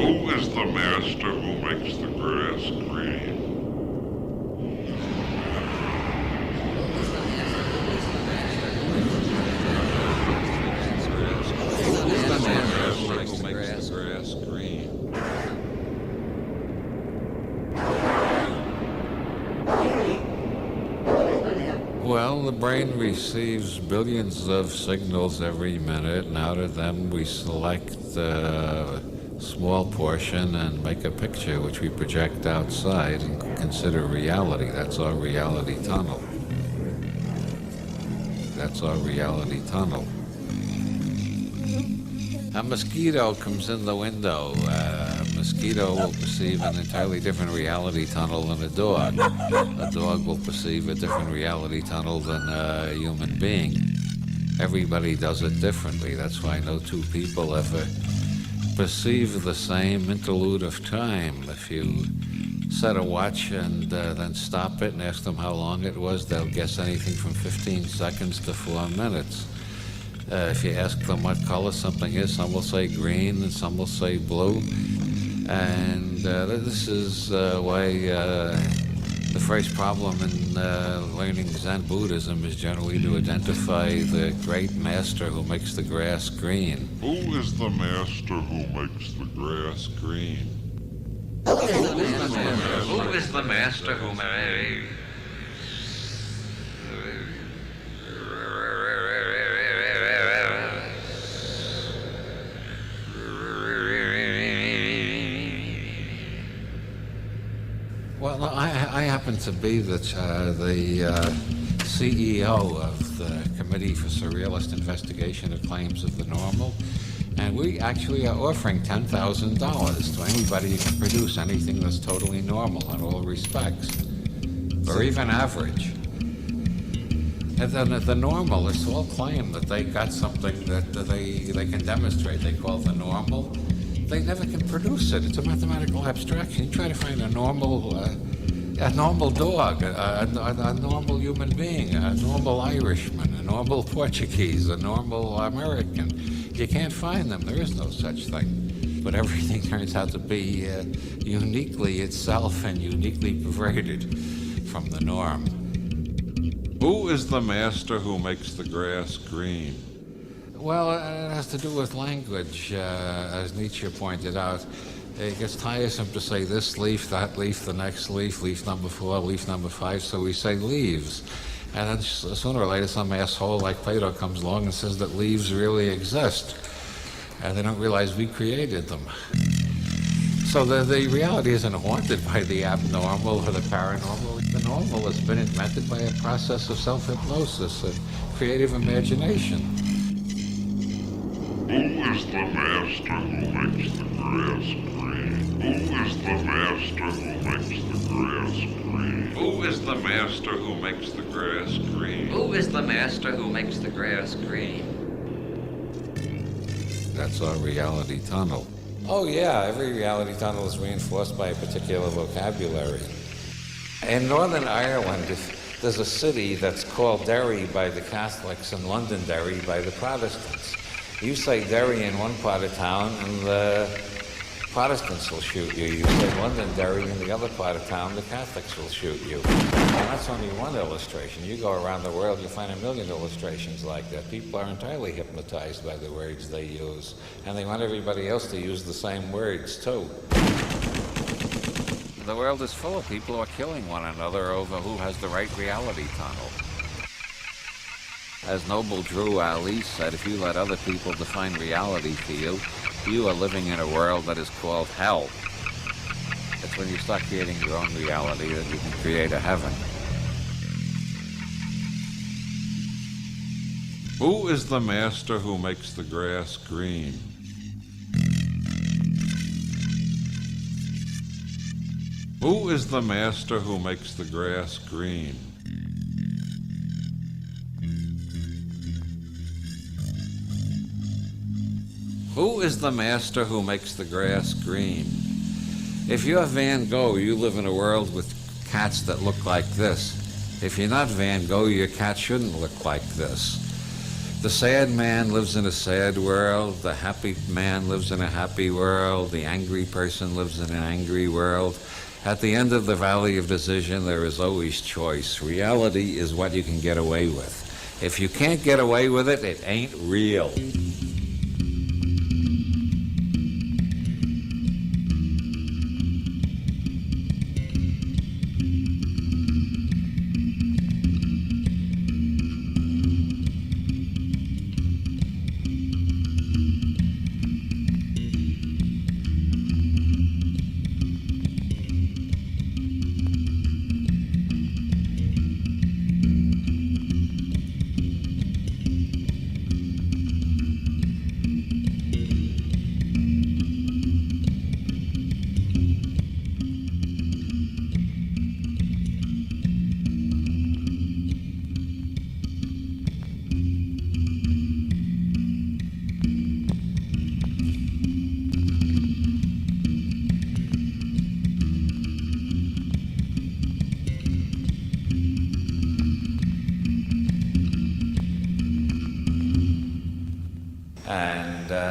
Who is the master who makes the grass green? Well, the brain receives billions of signals every minute, and out of them we select a small portion and make a picture which we project outside and consider reality. That's our reality tunnel. That's our reality tunnel. A mosquito comes in the window. A mosquito will perceive an entirely different reality tunnel than a dog. A dog will perceive a different reality tunnel than a human being. Everybody does it differently. That's why no two people ever perceive the same interlude of time. If you set a watch and then stop it and ask them how long it was, they'll guess anything from 15 seconds to 4 minutes. If you ask them what color something is, some will say green and some will say blue. And this is why the first problem in learning Zen Buddhism is generally to identify the great master who makes the grass green. Who is the master who makes the grass green? Who is the master who makes... Well, I happen to be the CEO of the Committee for Surrealist Investigation of Claims of the Normal, and we actually are offering $10,000 to anybody who can produce anything that's totally normal in all respects, or even average. And then the normalists all claim that they got something that they can demonstrate. They call the normal. They never can produce it. It's a mathematical abstraction. You try to find a normal dog, a normal human being, a normal Irishman, a normal Portuguese, a normal American. You can't find them. There is no such thing. But everything turns out to be uniquely itself and uniquely perverted from the norm. Who is the master who makes the grass green? Well, it has to do with language, as Nietzsche pointed out. It gets tiresome to say this leaf, that leaf, the next leaf, leaf number 4, leaf number 5, so we say leaves. And then sooner or later some asshole like Plato comes along and says that leaves really exist. And they don't realize we created them. So the reality isn't haunted by the abnormal or the paranormal. The normal has been invented by a process of self-hypnosis, a creative imagination. Who is the master who makes the grass green? Who is the master who makes the grass green? Who is the master who makes the grass green? Who is the master who makes the grass green? That's our reality tunnel. Oh yeah, every reality tunnel is reinforced by a particular vocabulary. In Northern Ireland, there's a city that's called Derry by the Catholics and Londonderry by the Protestants. You say Derry in one part of town and the Protestants will shoot you. You say Londonderry in the other part of town, the Catholics will shoot you. And that's only one illustration. You go around the world, you'll find a million illustrations like that. People are entirely hypnotized by the words they use. And they want everybody else to use the same words too. The world is full of people who are killing one another over who has the right reality tunnel. As noble Drew Ali said, if you let other people define reality for you, you are living in a world that is called hell. It's when you start creating your own reality that you can create a heaven. Who is the master who makes the grass green? Who is the master who makes the grass green? Who is the master who makes the grass green? If you're Van Gogh, you live in a world with cats that look like this. If you're not Van Gogh, your cat shouldn't look like this. The sad man lives in a sad world. The happy man lives in a happy world. The angry person lives in an angry world. At the end of the valley of decision, there is always choice. Reality is what you can get away with. If you can't get away with it, it ain't real.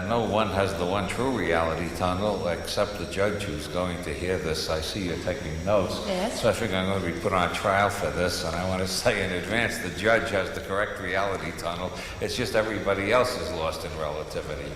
No one has the one true reality tunnel except the judge who's going to hear this. I see you're taking notes. Yes. So I figure I'm going to be put on trial for this, and I want to say in advance the judge has the correct reality tunnel. It's just everybody else is lost in relativity.